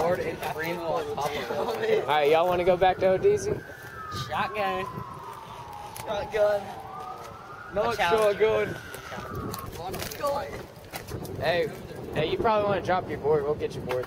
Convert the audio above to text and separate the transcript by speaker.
Speaker 1: board and scream while I pop it.
Speaker 2: Alright, y'all want to go back to ODZ?
Speaker 1: Shotgun.
Speaker 3: Shotgun.
Speaker 2: Not shotgun. Hey, you probably want to drop your board. We'll get your board.